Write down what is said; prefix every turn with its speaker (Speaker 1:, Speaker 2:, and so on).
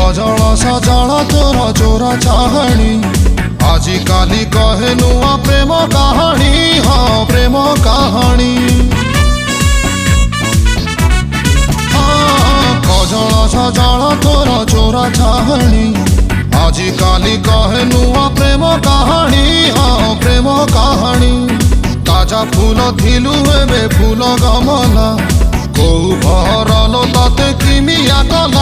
Speaker 1: Causal सजल तोर चोरा चाहणी आजी काली कहे नुआ प्रेम कहानी। हाँ प्रेम कहानी कजल सजल तोर चोरा चाहणी आजी काली कहे नुआ प्रेम कहानी। हाँ प्रेम कहानी ताजा फूल थिलु एबे फूल गमला कौ भरल तते किमिया कला।